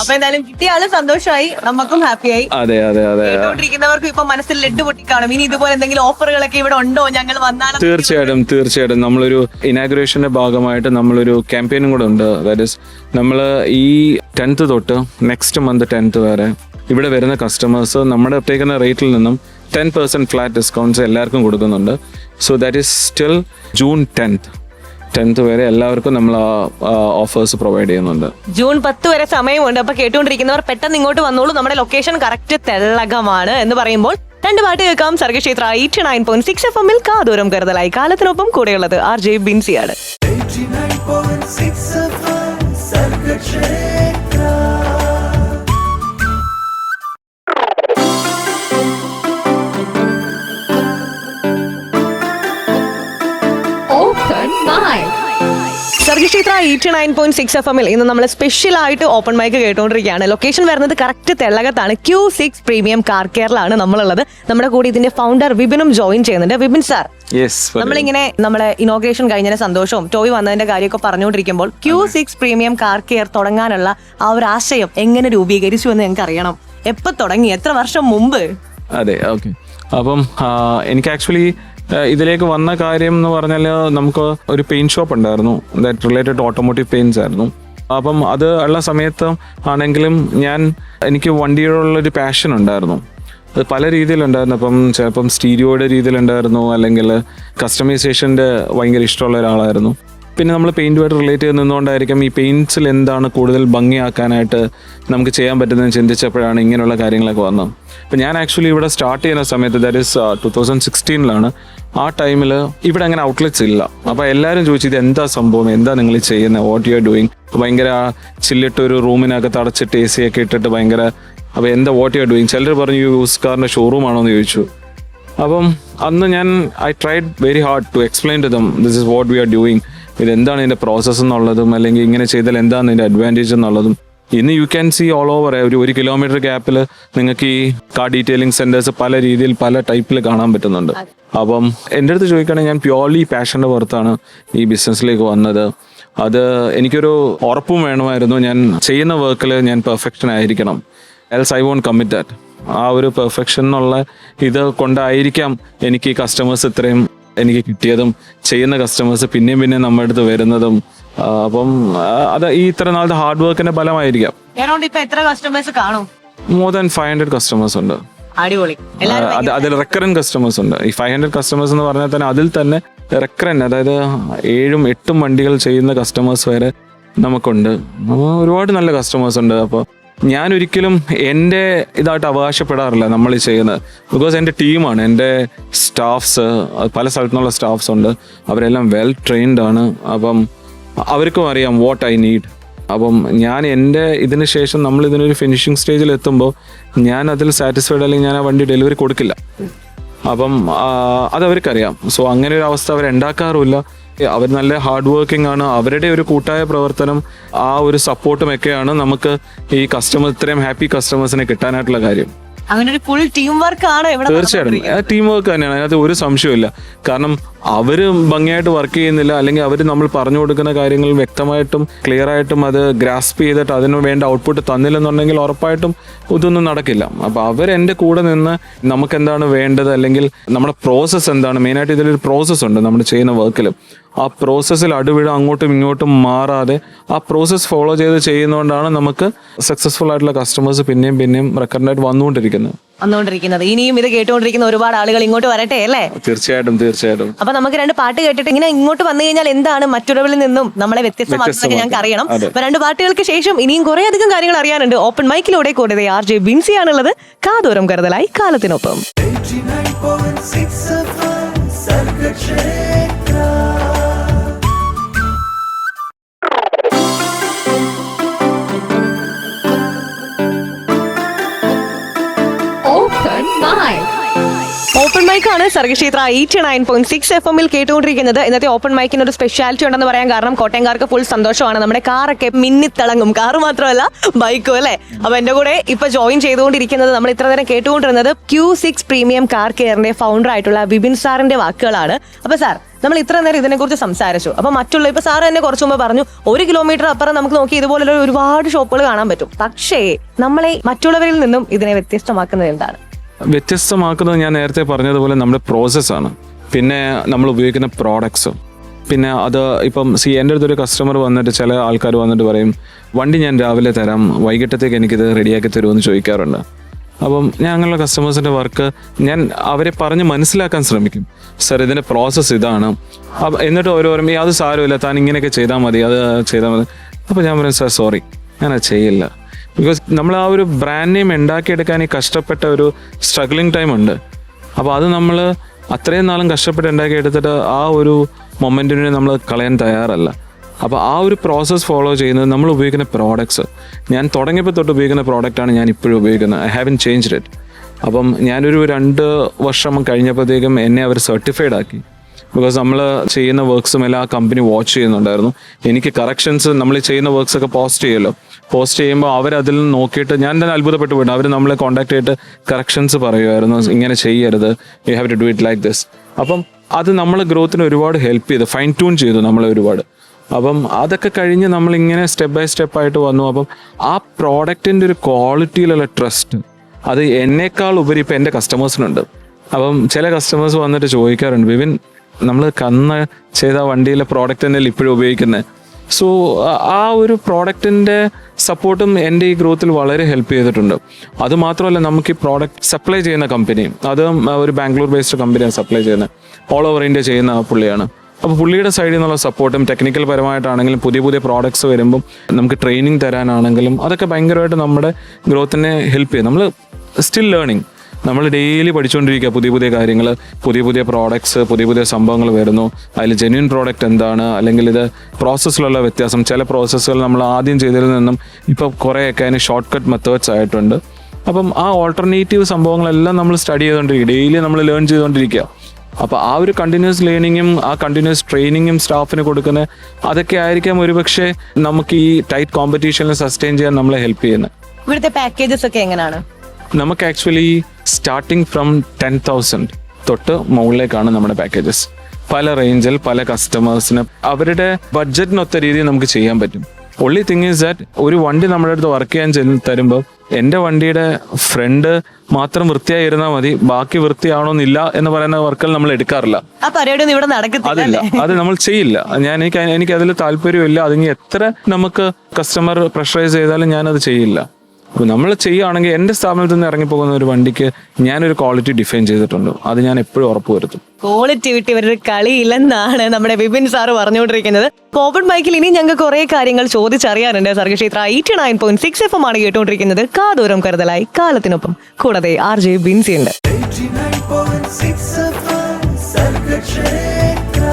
അപ്പൊ എന്തായാലും കിട്ടിയ ആള് സന്തോഷമായി, നമുക്കും ഹാപ്പിയായി. അതെ അതെ അതെ. കേട്ടോണ്ടിരിക്കുന്നവർക്കും ഇപ്പൊ മനസ്സിൽ ലഡ്ഡു പൊട്ടി കാണും. ഇനി ഇതുപോലെ എന്തെങ്കിലും ഓഫറുകളൊക്കെ ഇവിടെ ഉണ്ടോ, ഞങ്ങൾ വന്നാലും. തീർച്ചയായിട്ടും തീർച്ചയായിട്ടും. നമ്മളൊരു ഇനാഗുറേഷന്റെ ഭാഗമായിട്ട് നമ്മളൊരു ക്യാമ്പയിനും കൂടെ ഉണ്ട്. ദാറ്റ് ഇസ് നമ്മൾ ഈ 10th തൊട്ട് നെക്സ്റ്റ് മന്ത് 10th വരെ ഇവിടെ വരുന്ന കസ്റ്റമേഴ്സ് നമ്മുടെ ഒറ്റയ്ക്കുന്ന റേറ്റിൽ നിന്നും 10% ഫ്ലാറ്റ് ഡിസ്കൗണ്ട്സ് എല്ലാവർക്കും കൊടുക്കുന്നുണ്ട്. So that is still June 10th വരെ എല്ലാവർക്കും നമ്മൾ ഓഫേഴ്സ് പ്രൊവൈഡ് ചെയ്യുന്നുണ്ട്. ജൂൺ 10 വരെ സമയമുണ്ട്. അപ്പൊ കേട്ടുകൊണ്ടിരിക്കുന്നവർ പെട്ടെന്ന് ഇങ്ങോട്ട് വന്നോളൂ. നമ്മുടെ ലൊക്കേഷൻ കറക്റ്റ് തെള്ളകമാണ് എന്ന് പറയുമ്പോൾ 2 പാട്ട് കേൾക്കാം. സർഗക്ഷേത്ര 89.6 FM-ൽ കാതോരം കരുതലായി. കാലത്തിനൊപ്പം കൂടെയുള്ളത് RJ ബിൻസിയാണ്. 89.6 FM Sargakshetra. Open mic. Sargakshetra 89.6 FM-ൽ ഇന്ന് നമ്മൾ സ്പെഷ്യൽ ആയിട്ട് ഓപ്പൺ മൈക്ക് കേട്ടുകൊണ്ടിരിക്കുകയാണ്. ലൊക്കേഷൻ വരുന്നത് കറക്റ്റ് തെള്ളകത്താണ്. Q6 പ്രീമിയം കാർ കെയറിലാണ് നമ്മളുള്ളത്. നമ്മുടെ കൂടെ ഇതിന്റെ ഫൗണ്ടർ വിപിനും ജോയിൻ ചെയ്യുന്നുണ്ട്. വിപിൻ സാർ, നമ്മളിങ്ങനെ നമ്മളെ ഇനോഗ്രേഷൻ കഴിഞ്ഞതിന്റെ സന്തോഷവും ടോയ് വന്നതിന്റെ കാര്യമൊക്കെ പറഞ്ഞുകൊണ്ടിരിക്കുമ്പോൾ Q6 പ്രീമിയം കാർ കെയർ തുടങ്ങാനുള്ള ആ ഒരു ആശയം എങ്ങനെ രൂപീകരിച്ചു എന്ന് ഞങ്ങൾക്ക് അറിയണം. എപ്പോ തുടങ്ങി, എത്ര വർഷം മുമ്പ്? അതെ, ഓക്കെ. അപ്പം എനിക്ക് ആക്ച്വലി ഇതിലേക്ക് വന്ന കാര്യം എന്ന് പറഞ്ഞാൽ നമുക്ക് ഒരു പെയിന്റ് ഷോപ്പ് ഉണ്ടായിരുന്നു, that related to automotive paints ആയിരുന്നു. അപ്പം അത് ഉള്ള സമയത്ത് ആണെങ്കിലും എനിക്ക് വണ്ടിയോടുള്ളൊരു പാഷൻ ഉണ്ടായിരുന്നു. അത് പല രീതിയിലുണ്ടായിരുന്നു. അപ്പം ചിലപ്പം സ്റ്റീരിയോയുടെ രീതിയിലുണ്ടായിരുന്നു, അല്ലെങ്കിൽ കസ്റ്റമൈസേഷൻ്റെ ഭയങ്കര ഇഷ്ടമുള്ള ഒരാളായിരുന്നു. പിന്നെ നമ്മൾ പെയിൻറ്റുമായിട്ട് റിലേറ്റ് ചെയ്ത് നിന്നുകൊണ്ടായിരിക്കും ഈ പെയിൻറ്റ്സിൽ എന്താണ് കൂടുതൽ ഭംഗിയാക്കാനായിട്ട് നമുക്ക് ചെയ്യാൻ പറ്റുന്നതെന്ന് ചിന്തിച്ചപ്പോഴാണ് ഇങ്ങനെയുള്ള കാര്യങ്ങളൊക്കെ വന്നത്. അപ്പം ഞാൻ ആക്ച്വലി ഇവിടെ സ്റ്റാർട്ട് ചെയ്യുന്ന സമയത്ത് ദാറ്റ് ഈസ് 2016 ആ ടൈമിൽ ഇവിടെ അങ്ങനെ ഔട്ട്ലെറ്റ്സ് ഇല്ല. അപ്പോൾ എല്ലാവരും ചോദിച്ചു ഇത് എന്താ സംഭവം, എന്താ നിങ്ങൾ ചെയ്യുന്നത്, വാട്ട് യു ആർ ഡൂയിങ്. ഭയങ്കര ചില്ലിട്ട് ഒരു റൂമിനകത്ത് അടച്ചിട്ട് AC ഒക്കെ ഇട്ടിട്ട് ഭയങ്കര, അപ്പോൾ എന്താ വാട്ട് യു ആർ ഡൂയിങ്. ചിലർ പറഞ്ഞു യൂസ് കാറിൻ്റെ ഷോറൂം ആണോ എന്ന് ചോദിച്ചു. അപ്പം അന്ന് I tried very hard to explain to them this is what we are doing, ഇതെന്താണ് ഇതിൻ്റെ പ്രോസസ്സ് എന്നുള്ളതും, അല്ലെങ്കിൽ ഇങ്ങനെ ചെയ്താൽ എന്താണ് ഇതിൻ്റെ അഡ്വാൻറ്റേജ് എന്നുള്ളതും. ഇന്ന് you can see all over 1 kilometre ഗ്യാപ്പിൽ നിങ്ങൾക്ക് ഈ കാർ ഡീറ്റെയിലിംഗ് സെൻറ്റേഴ്സ് പല രീതിയിൽ പല ടൈപ്പിൽ കാണാൻ പറ്റുന്നുണ്ട്. അപ്പം എൻ്റെ അടുത്ത് ചോദിക്കുകയാണെങ്കിൽ ഞാൻ പ്യോർലി പാഷൻ്റെ പുറത്താണ് ഈ ബിസിനസ്സിലേക്ക് വന്നത്. അത് എനിക്കൊരു ഉറപ്പും വേണമായിരുന്നു, ഞാൻ ചെയ്യുന്ന വർക്കിൽ ഞാൻ പെർഫെക്ഷൻ ആയിരിക്കണം, else I won't commit that. ആ ഒരു പെർഫെക്ഷൻ എന്നുള്ള ഇത് കൊണ്ടായിരിക്കാം എനിക്ക് ഈ കസ്റ്റമേഴ്സ് ഇത്രയും എനിക്ക് കിട്ടിയതും ചെയ്യുന്ന കസ്റ്റമേഴ്സ് പിന്നെയും പിന്നെയും നമ്മുടെ അടുത്ത് വരുന്നതും. അപ്പം അത് ഈ ഇത്ര നാളത്തെ ഹാർഡ് വർക്കിന്റെ ഫലമായിരിക്കാം. എത്ര കസ്റ്റമേഴ്സ് കാണും? മോർ ദാൻ 500 കസ്റ്റമേഴ്സ് ഉണ്ട്. അടിപൊളി. അതിൽ റെക്കറന്റ് കസ്റ്റമേഴ്സ് ഉണ്ട്. ഈ 500 കസ്റ്റമേഴ്സ് എന്ന് പറഞ്ഞാൽ തന്നെ അതിൽ തന്നെ റെക്കറന്റ്, അതായത് 7-8 വണ്ടികൾ ചെയ്യുന്ന കസ്റ്റമേഴ്സ് വരെ നമുക്കുണ്ട്. ഒരുപാട് നല്ല കസ്റ്റമേഴ്സ് ഉണ്ട്. അപ്പോൾ ഞാൻ ഒരിക്കലും എൻ്റെ ഇതായിട്ട് അവകാശപ്പെടാറില്ല നമ്മൾ ഈ ചെയ്യുന്നത്. ബിക്കോസ് എൻ്റെ ടീമാണ്, എൻ്റെ സ്റ്റാഫ്സ്, പല സ്ഥലത്തു നിന്നുള്ള സ്റ്റാഫ്സ് ഉണ്ട്. അവരെല്ലാം വെൽ ട്രെയിൻഡ് ആണ്. അപ്പം അവർക്കും അറിയാം വാട്ട് ഐ നീഡ്. അപ്പം ഞാൻ എൻ്റെ ഇതിന് ശേഷം നമ്മൾ ഇതിനൊരു ഫിനിഷിങ് സ്റ്റേജിൽ എത്തുമ്പോൾ ഞാൻ അതിൽ സാറ്റിസ്ഫൈഡ് അല്ലെങ്കിൽ ഞാൻ ആ വണ്ടി ഡെലിവറി കൊടുക്കില്ല. അപ്പം അതവർക്കറിയാം. സോ അങ്ങനെ ഒരു അവസ്ഥ അവരുണ്ടാക്കാറുമില്ല. അവർ നല്ല ഹാർഡ് വർക്കിംഗ് ആണ്. അവരുടെ ഒരു കൂട്ടായ പ്രവർത്തനം, ആ ഒരു സപ്പോർട്ടും ഒക്കെയാണ് നമുക്ക് ഈ ഇത്രയും ഹാപ്പി കസ്റ്റമേഴ്സിനെ കിട്ടാനായിട്ടുള്ള കാര്യം. അങ്ങനെ ഒരു ഫുൾ ടീം വർക്ക് ആണ് ഇവിടെ. തീർച്ചയായിട്ടും ടീം വർക്ക് തന്നെയാണ്, അതിനകത്ത് ഒരു സംശയമില്ല. കാരണം അവർ ഭംഗിയായിട്ട് വർക്ക് ചെയ്യുന്നില്ല, അല്ലെങ്കിൽ അവർ നമ്മൾ പറഞ്ഞു കൊടുക്കുന്ന കാര്യങ്ങൾ വ്യക്തമായിട്ടും ക്ലിയർ ആയിട്ടും അത് ഗ്രാസ്പ് ചെയ്തിട്ട് അതിന് വേണ്ട ഔട്ട്പുട്ട് തന്നില്ലെന്നുണ്ടെങ്കിൽ ഉറപ്പായിട്ടും ഇതൊന്നും നടക്കില്ല. അപ്പോൾ അവരെൻ്റെ കൂടെ നിന്ന് നമുക്ക് എന്താണ് വേണ്ടത്, അല്ലെങ്കിൽ നമ്മുടെ പ്രോസസ്സ് എന്താണ്, മെയിനായിട്ട് ഇതിലൊരു പ്രോസസ്സ് ഉണ്ട് നമ്മുടെ ചെയ്യുന്ന വർക്കിൽ. ആ പ്രോസസ്സിൽ അടിവിട അങ്ങോട്ടും ഇങ്ങോട്ടും മാറാതെ ആ പ്രോസസ്സ് ഫോളോ ചെയ്ത് ചെയ്യുന്നതുകൊണ്ടാണ് നമുക്ക് സക്സസ്ഫുൾ ആയിട്ടുള്ള കസ്റ്റമേഴ്സ് പിന്നെയും റെക്കറൻ്റായിട്ട് വന്നുകൊണ്ടിരിക്കുന്നത്. ഇനിയും ഇത് കേട്ടുകൊണ്ടിരിക്കുന്ന ഒരുപാട് ആളുകൾ ഇങ്ങോട്ട് വരട്ടെ അല്ലേ? തീർച്ചയായിട്ടും. അപ്പൊ നമുക്ക് 2 പാട്ട് കേട്ടിട്ട് ഇങ്ങനെ ഇങ്ങോട്ട് വന്നു കഴിഞ്ഞാൽ എന്താണ് മറ്റുള്ളവരിൽ നിന്നും നമ്മളെ വ്യത്യസ്തമാക്കുന്നത് ഞങ്ങൾക്ക് അറിയണം. അപ്പൊ 2 പാട്ടുകൾക്ക് ശേഷം ഇനിയും കുറെ അധികം കാര്യങ്ങൾ അറിയാനുണ്ട്. ഓപ്പൺ മൈക്കിലൂടെ കൂടെ RJ ബിൻസി ആണുള്ളത്. കാതോരം കരുതലായി കാലത്തിനൊപ്പം. 89.6 FM Sargakshetra. Open mic. Open മൈക്കാണ് സർഗക്ഷേത്ര 89.6 FM കേട്ടുകൊണ്ടിരിക്കുന്നത്. ഇന്നത്തെ ഓപ്പൺ മൈക്കിന് ഒരു സ്പെഷ്യാലിറ്റി ഉണ്ടെന്ന് പറയാൻ കാരണം കോട്ടയംകാർക്ക് ഫുൾ സന്തോഷമാണ്. നമ്മുടെ കാറൊക്കെ മിന്നിത്തിളങ്ങും. കാറ് മാത്രമല്ല ബൈക്കും അല്ലേ. അപ്പൊ എന്റെ കൂടെ ഇപ്പൊ ജോയിൻ ചെയ്തുകൊണ്ടിരിക്കുന്നത്, നമ്മൾ ഇത്ര നേരം കേട്ടുകൊണ്ടിരുന്നത് Q6 പ്രീമിയം കാർ കെയറിന്റെ ഫൗണ്ടർ ആയിട്ടുള്ള ബിബിൻ സാറിന്റെ വാക്കുകളാണ്. അപ്പൊ സാർ, നമ്മൾ ഇത്ര നേരം ഇതിനെക്കുറിച്ച് സംസാരിച്ചു. അപ്പൊ ഇപ്പൊ സാറ് തന്നെ കുറച്ചു മുമ്പ് പറഞ്ഞു 1 കിലോമീറ്റർ അപ്പുറം നമുക്ക് നോക്കി ഇതുപോലുള്ള ഒരുപാട് ഷോപ്പുകൾ കാണാൻ പറ്റും. പക്ഷേ നമ്മളെ മറ്റുള്ളവരിൽ നിന്നും ഇതിനെ വ്യത്യസ്തമാക്കുന്നത് എന്താണ്? വ്യത്യസ്തമാക്കുന്നത് ഞാൻ നേരത്തെ പറഞ്ഞതുപോലെ നമ്മുടെ പ്രോസസ്സാണ്. പിന്നെ നമ്മൾ ഉപയോഗിക്കുന്ന പ്രോഡക്ട്സ്. പിന്നെ അത് ഇപ്പം എൻ്റെ അടുത്തൊരു കസ്റ്റമർ വന്നിട്ട്, ചില ആൾക്കാർ വന്നിട്ട് പറയും, വണ്ടി ഞാൻ രാവിലെ തരാം, വൈകിട്ടത്തേക്ക് എനിക്കിത് റെഡിയാക്കി തരുമെന്ന് ചോദിക്കാറുണ്ട്. അപ്പം ഞാൻ അങ്ങനെയുള്ള കസ്റ്റമേഴ്സിൻ്റെ വർക്ക് ഞാൻ അവരെ പറഞ്ഞ് മനസ്സിലാക്കാൻ ശ്രമിക്കും. സർ, ഇതിൻ്റെ പ്രോസസ്സ് ഇതാണ്. എന്നിട്ട് ഓരോരും അത് സാരമില്ല, താൻ ഇങ്ങനെയൊക്കെ ചെയ്താൽ മതി, അത് ചെയ്താൽ മതി. അപ്പോൾ ഞാൻ പറയും, സാർ സോറി, ഞാനത് ചെയ്യില്ല. ബിക്കോസ് നമ്മൾ ആ ഒരു ബ്രാൻഡ് നെയിം ഉണ്ടാക്കിയെടുക്കാൻ ഈ കഷ്ടപ്പെട്ട ഒരു സ്ട്രഗ്ലിംഗ് ടൈം ഉണ്ട്. അപ്പോൾ അത് നമ്മൾ അത്രയും നാളും കഷ്ടപ്പെട്ട് ഉണ്ടാക്കിയെടുത്തിട്ട് ആ ഒരു മൊമെൻറ്റിനെ നമ്മൾ കളയാൻ തയ്യാറല്ല. അപ്പോൾ ആ ഒരു പ്രോസസ്സ് ഫോളോ ചെയ്യുന്നത് നമ്മൾ ഉപയോഗിക്കുന്ന പ്രോഡക്ട്സ്. ഞാൻ തുടങ്ങിയപ്പോൾ തൊട്ട് ഉപയോഗിക്കുന്ന പ്രോഡക്റ്റാണ് ഞാൻ ഇപ്പോഴും ഉപയോഗിക്കുന്നത്. I haven't changed it. അപ്പം ഞാനൊരു 2 വർഷം കഴിഞ്ഞപ്പോഴത്തേക്കും എന്നെ അവർ സർട്ടിഫൈഡ് ആക്കി. ബിക്കോസ് നമ്മൾ ചെയ്യുന്ന വർക്ക്സും എല്ലാം ആ കമ്പനി വാച്ച് ചെയ്യുന്നുണ്ടായിരുന്നു. എനിക്ക് കറക്ഷൻസ്, നമ്മൾ ചെയ്യുന്ന വർക്ക്സൊക്കെ പോസ്റ്റ് ചെയ്യുമ്പോൾ അവരതിൽ നിന്ന് നോക്കിയിട്ട് ഞാൻ തന്നെ അത്ഭുതപ്പെട്ടു പോയിട്ട് അവർ നമ്മളെ കോൺടാക്ട് ചെയ്തിട്ട് കറക്ഷൻസ് പറയുമായിരുന്നു, ഇങ്ങനെ ചെയ്യരുത്, you have to do it like this. അപ്പം അത് നമ്മളെ ഗ്രോത്തിന് ഒരുപാട് ഹെൽപ്പ് ചെയ്തു, ഫൈൻ ട്യൂൺ ചെയ്തു നമ്മളെ ഒരുപാട്. അപ്പം അതൊക്കെ കഴിഞ്ഞ് നമ്മളിങ്ങനെ സ്റ്റെപ്പ് ബൈ സ്റ്റെപ്പായിട്ട് വന്നു. അപ്പം ആ പ്രോഡക്റ്റിൻ്റെ ഒരു ക്വാളിറ്റിയിലുള്ള ട്രസ്റ്റ് അത് എന്നേക്കാൾ ഉപരി ഇപ്പം എൻ്റെ കസ്റ്റമേഴ്സിനുണ്ട്. അപ്പം ചില കസ്റ്റമേഴ്സ് വന്നിട്ട് ചോദിക്കാറുണ്ട്, വിപിൻ, നമ്മൾ ചെയ്ത വണ്ടിയിലെ പ്രോഡക്റ്റ് തന്നെയല്ലേ ഇപ്പോഴും ഉപയോഗിക്കുന്നത്. സോ ആ ഒരു പ്രോഡക്റ്റിൻ്റെ സപ്പോർട്ടും എൻ്റെ ഈ ഗ്രോത്തിൽ വളരെ ഹെൽപ്പ് ചെയ്തിട്ടുണ്ട്. അതുമാത്രമല്ല, നമുക്ക് ഈ പ്രോഡക്റ്റ് സപ്ലൈ ചെയ്യുന്ന കമ്പനി, അത് ഒരു ബാംഗ്ലൂർ ബേസ്ഡ് കമ്പനിയാണ് സപ്ലൈ ചെയ്യുന്നത്. ഓൾ ഓവർ ഇന്ത്യ ചെയ്യുന്ന പുള്ളിയാണ്. അപ്പോൾ പുള്ളിയുടെ സൈഡിൽ നിന്നുള്ള സപ്പോർട്ടും ടെക്നിക്കൽ പരമായിട്ടാണെങ്കിലും പുതിയ പ്രോഡക്ട്സ് വരുമ്പം നമുക്ക് ട്രെയിനിങ് തരാനാണെങ്കിലും അതൊക്കെ ഭയങ്കരമായിട്ട് നമ്മുടെ ഗ്രോത്തിനെ ഹെൽപ്പ് ചെയ്യും. നമ്മൾ സ്റ്റിൽ ലേണിങ്, നമ്മൾ ഡെയിലി പഠിച്ചുകൊണ്ടിരിക്കുക പുതിയ കാര്യങ്ങൾ, പുതിയ പ്രോഡക്ട്സ്, പുതിയ സംഭവങ്ങൾ വരുന്നു. അതിൽ ജെന്യൂൻ പ്രോഡക്റ്റ് എന്താണ്, അല്ലെങ്കിൽ ഇത് പ്രോസസ്സിലുള്ള വ്യത്യാസം. ചില പ്രോസസ്സുകൾ നമ്മൾ ആദ്യം ചെയ്തതിൽ നിന്നും ഇപ്പോൾ കുറേയൊക്കെ അതിന് ഷോർട്ട് കട്ട് മെത്തേഡ്സ് ആയിട്ടുണ്ട്. അപ്പം ആ ഓൾട്ടർനേറ്റീവ് സംഭവങ്ങളെല്ലാം നമ്മൾ സ്റ്റഡി ചെയ്തുകൊണ്ടിരിക്കുക, ഡെയിലി നമ്മൾ ലേൺ ചെയ്തുകൊണ്ടിരിക്കുക. അപ്പോൾ ആ ഒരു കണ്ടിന്യൂസ് ലേണിങ്ങും ആ കണ്ടിന്യൂസ് ട്രെയിനിങ്ങും സ്റ്റാഫിന് കൊടുക്കുന്നത്, അതൊക്കെ ആയിരിക്കാം ഒരുപക്ഷെ നമുക്ക് ഈ ടൈറ്റ് കോമ്പറ്റീഷനിൽ സസ്റ്റെയിൻ ചെയ്യാൻ നമ്മളെ ഹെൽപ്പ് ചെയ്യുന്നത്. ഇവിടുത്തെ പാക്കേജസ് ഒക്കെ എങ്ങനെയാണ്? നമുക്ക് ആക്ച്വലി സ്റ്റാർട്ടിങ് ഫ്രം 10,000 തൊട്ട് മുകളിലേക്കാണ് നമ്മുടെ പാക്കേജസ്. പല റേഞ്ചിൽ പല കസ്റ്റമേഴ്സിന് അവരുടെ ബഡ്ജറ്റിനൊത്ത രീതിയിൽ നമുക്ക് ചെയ്യാൻ പറ്റും. ഒൺലി തിങ് ഈസ് ദാറ്റ് ഒരു വണ്ടി നമ്മുടെ അടുത്ത് വർക്ക് ചെയ്യാൻ തരുമ്പോൾ എൻ്റെ വണ്ടിയുടെ ഫ്രണ്ട് മാത്രം വൃത്തിയായി ഇരുന്നാൽ മതി, ബാക്കി വൃത്തിയാവണമെന്നില്ല എന്ന് പറയുന്ന വർക്കുകൾ നമ്മൾ എടുക്കാറില്ല. അതില്ല, അത് നമ്മൾ ചെയ്യില്ല. എനിക്ക് അതിൽ താല്പര്യമില്ല. അതിന് എത്ര നമുക്ക് കസ്റ്റമർ പ്രഷറൈസ് ചെയ്താലും ഞാനത് ചെയ്യില്ല. അപ്പോൾ നമ്മൾ ചെയ്യുകയാണെങ്കിൽ എൻ്റെ സ്ഥാപനത്തിൽ നിന്ന് ഇറങ്ങിപ്പോകുന്ന ഒരു വണ്ടിക്ക് ഞാനൊരു ക്വാളിറ്റി ഡിഫൈൻ ചെയ്തിട്ടുണ്ട്. അത് ഞാൻ എപ്പോഴും ഉറപ്പ് വരുത്തും. ക്വാളിറ്റി വിട്ട് ഇവരൊരു കളിയില്ലെന്നാണ് നമ്മുടെ വിപിൻ സാറ് പറഞ്ഞുകൊണ്ടിരിക്കുന്നത്. ഓപ്പൺ മൈക്കിൽ ഇനി ഞങ്ങൾക്ക് കുറെ കാര്യങ്ങൾ ചോദിച്ചറിയാനുണ്ട്. സർഗക്ഷേത്ര 89.6 FM ആണ് കേട്ടുകൊണ്ടിരിക്കുന്നത്. കാതോരം കരുതലായി കാലത്തിനൊപ്പം. കൂടാതെ RJ ബിൻസി ഉണ്ട്. 89.6 FM Sargakshetra.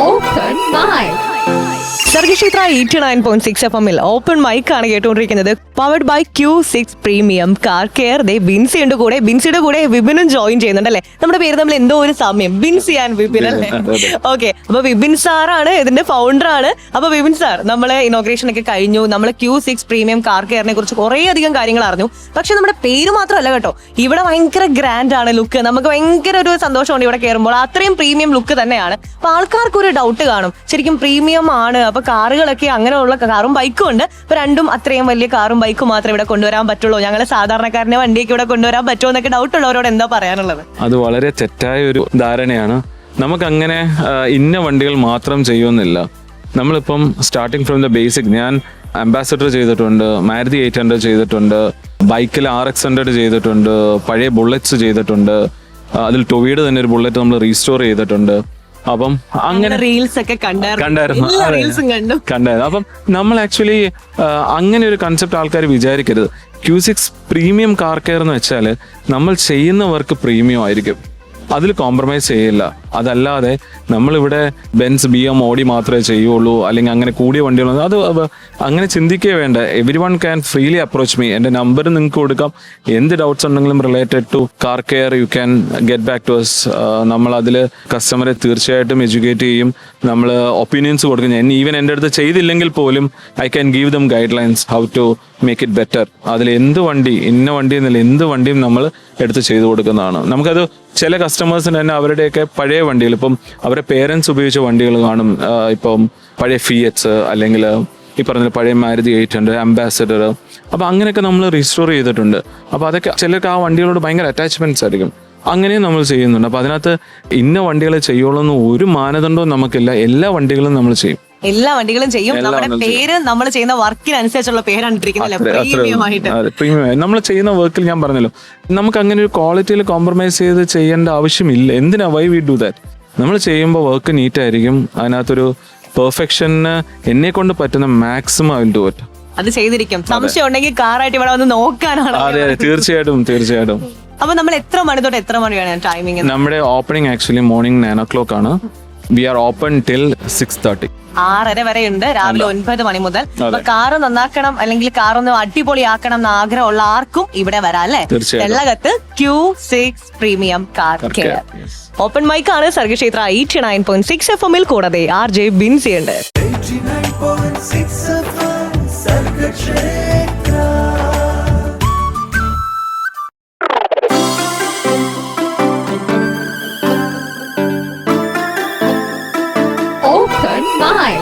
Open mic. Sargakshetra 89.6 FM open mic ആണ് കേട്ടുകൊണ്ടിരിക്കുന്നത്. Powered by Q6 premium car care. Binsi ഉണ്ട് കൂടെ. ബിൻസിയുടെ കൂടെ വിപിനും ജോയിൻ ചെയ്യുന്നുണ്ട് അല്ലേ? നമ്മുടെ പേര് തമ്മിൽ എന്തോ ഒരു സാമ്യം, ബിൻസി ആൻഡ് വിപിൻ അല്ലേ? ഓക്കെ, അപ്പൊ വിപിൻ സാറാണ് ഇതിന്റെ ഫൗണ്ടർ ആണ്. അപ്പൊ വിപിൻ സാർ, നമ്മളെ ഇനോഗ്രേഷൻ ഒക്കെ കഴിഞ്ഞു. നമ്മൾ Q6 പ്രീമിയം കാർ കെയറിനെ കുറിച്ച് കുറേ അധികം കാര്യങ്ങൾ അറിഞ്ഞു. പക്ഷെ നമ്മുടെ പേര് മാത്രമല്ല കേട്ടോ, ഇവിടെ ഭയങ്കര ഗ്രാൻഡ് ആണ് ലുക്ക്. നമുക്ക് ഭയങ്കര ഒരു സന്തോഷമുണ്ട് ഇവിടെ കയറുമ്പോൾ. അത്രയും പ്രീമിയം ലുക്ക് തന്നെയാണ്. അപ്പൊ ആൾക്കാർക്ക് ഒരു ഡൗട്ട് കാണും, ശരിക്കും പ്രീമിയം ആണ്, അപ്പൊ കാറുകളൊക്കെ അങ്ങനെയുള്ള കാറും ബൈക്കും ഉണ്ട്, അപ്പൊ രണ്ടും അത്രയും വലിയ കാറും ബൈക്കും മാത്രമേ ഇവിടെ കൊണ്ടുവരാൻ പറ്റുള്ളൂ, ഞങ്ങളെ സാധാരണക്കാരനെ വണ്ടിയൊക്കെ ഇവിടെ കൊണ്ടുവരാൻ പറ്റുമോ എന്നൊക്കെ ഡൗട്ട് ഉള്ളവരോട് എന്താ പറയാനുള്ളത്? അത് വളരെ തെറ്റായ ഒരു ധാരണയാണ്. നമുക്കങ്ങനെ ഇന്ന വണ്ടികൾ മാത്രം ചെയ്യുമെന്നില്ല. നമ്മളിപ്പം സ്റ്റാർട്ടിങ് ഫ്രം ദ ബേസിക്, ഞാൻ അംബാസഡർ ചെയ്തിട്ടുണ്ട്, മാരുതി 800 ചെയ്തിട്ടുണ്ട്, ബൈക്കിൽ RX100 ചെയ്തിട്ടുണ്ട്, പഴയ ബുള്ളറ്റ്സ് ചെയ്തിട്ടുണ്ട്, അതിൽ ടൊവിയുടെ തന്നെ ഒരു ബുള്ളറ്റ് നമ്മൾ റീസ്റ്റോർ ചെയ്തിട്ടുണ്ട്. അപ്പം അങ്ങനെ റീൽസ് ഒക്കെ കണ്ടായിരുന്നു. അപ്പം നമ്മൾ ആക്ച്വലി അങ്ങനെ ഒരു കൺസെപ്റ്റ് ആൾക്കാർ വിചാരിക്കരുത്. Q6 പ്രീമിയം കാർ കെയർ എന്ന് വെച്ചാൽ നമ്മൾ ചെയ്യുന്ന വർക്ക് പ്രീമിയം ആയിരിക്കും, അതിൽ കോംപ്രമൈസ് ചെയ്യില്ല. അതല്ലാതെ നമ്മളിവിടെ ബെൻസ് BM ഓടി മാത്രമേ ചെയ്യുള്ളൂ, അല്ലെങ്കിൽ അങ്ങനെ കൂടിയ വണ്ടികളൊന്നും, അത് അങ്ങനെ ചിന്തിക്കേ വേണ്ട. Everyone can freely approach me. എൻ്റെ നമ്പർ നിങ്ങൾക്ക് കൊടുക്കാം. എന്ത് ഡൗട്ട്സ് ഉണ്ടെങ്കിലും related to car care you can get back to us. നമ്മളതിൽ കസ്റ്റമറെ തീർച്ചയായിട്ടും എഡ്യൂക്കേറ്റ് ചെയ്യും, നമ്മൾ ഒപ്പീനിയൻസ് കൊടുക്കും. ഈവൻ എൻ്റെ അടുത്ത് ചെയ്തില്ലെങ്കിൽ പോലും I can give them guidelines how to make it better. അതിൽ എന്ത് വണ്ടി, ഇന്ന വണ്ടി എന്നില്ല, എന്ത് വണ്ടിയും നമ്മൾ എടുത്ത് ചെയ്തു കൊടുക്കുന്നതാണ്. നമുക്കത് ചില കസ്റ്റമേഴ്സിന് തന്നെ അവരുടെയൊക്കെ പഴയ വണ്ടികൾ, ഇപ്പം അവരുടെ പേരൻസ് ഉപയോഗിച്ച വണ്ടികൾ കാണും, ഇപ്പം പഴയ ഫിയറ്റ്സ് അല്ലെങ്കിൽ ഈ പറഞ്ഞ പഴയ മാരുതി 800, അംബാസഡർ, അപ്പം അങ്ങനെയൊക്കെ നമ്മൾ റീസ്റ്റോർ ചെയ്തിട്ടുണ്ട്. അപ്പോൾ അതൊക്കെ ചിലർക്ക് ആ വണ്ടികളോട് ഭയങ്കര അറ്റാച്ച്മെന്റ്സ് ആയിരിക്കും, അങ്ങനെയും നമ്മൾ ചെയ്യുന്നുണ്ട്. അപ്പോൾ അതിനകത്ത് ഇന്ന വണ്ടികളെ ചെയ്യുള്ളൂ എന്ന് ഒരു മാനദണ്ഡവും നമുക്കില്ല. എല്ലാ വണ്ടികളും നമ്മൾ ചെയ്യും, എല്ലാ വണ്ടികളും ചെയ്യും. നമ്മുടെ പേര് നമ്മൾ ചെയ്യുന്ന വർക്കിനനുസരിച്ചുള്ള പേരാണ് ഇട്ടിരിക്കുന്നത്. പ്രീമിയം നമ്മൾ ചെയ്യുന്ന വർക്കിൽ ഞാൻ പറഞ്ഞല്ലോ, നമുക്ക് അങ്ങനെ ഒരു ക്വാളിറ്റിയിൽ കോംപ്രമൈസ് ചെയ്ത് ചെയ്യേണ്ട ആവശ്യമില്ല. എന്തിനാ, വൈ വി ഡു ദാറ്റ്? നമ്മൾ ചെയ്യുമ്പോൾ വർക്ക് നീറ്റ് ആയിരിക്കും. അതിനകത്തൊരു പെർഫെക്ഷന് എന്നെ കൊണ്ട് പറ്റുന്ന maximum I will do it. അത് ചെയ്തിരിക്കും. സംശയം ഉണ്ടെങ്കിൽ കാറായിട്ട് ഇവിടെ വന്ന് നോക്കാനാണ്. അതെ, തീർച്ചയായിട്ടും. അപ്പൊ നമ്മൾ എത്ര മണി തൊട്ട് എത്ര മണിയാണ് ടൈമിംഗ്? നമ്മുടെ ഓപ്പണിംഗ് ആക്ച്വലി മോർണിംഗ് 9 o'clock ആണ്. V are open till 6:30. 6:30 വരെ ഉണ്ട്, രാവിലെ 9 മണി മുതൽ. അപ്പൊ കാറ് നന്നാക്കണം അല്ലെങ്കിൽ കാറൊന്ന് അടിപൊളിയാക്കണം എന്ന് ആഗ്രഹമുള്ള ആർക്കും ഇവിടെ വരാം അല്ലെ? വെള്ളകത്ത് Q6 premium car care. Open മൈക്കാണ് സർഗക്ഷേത്ര 89.6 FM. കൂടാതെ RJ ബിൻസി ഉണ്ട്. 89.6 FM Sargakshetra. Open mic.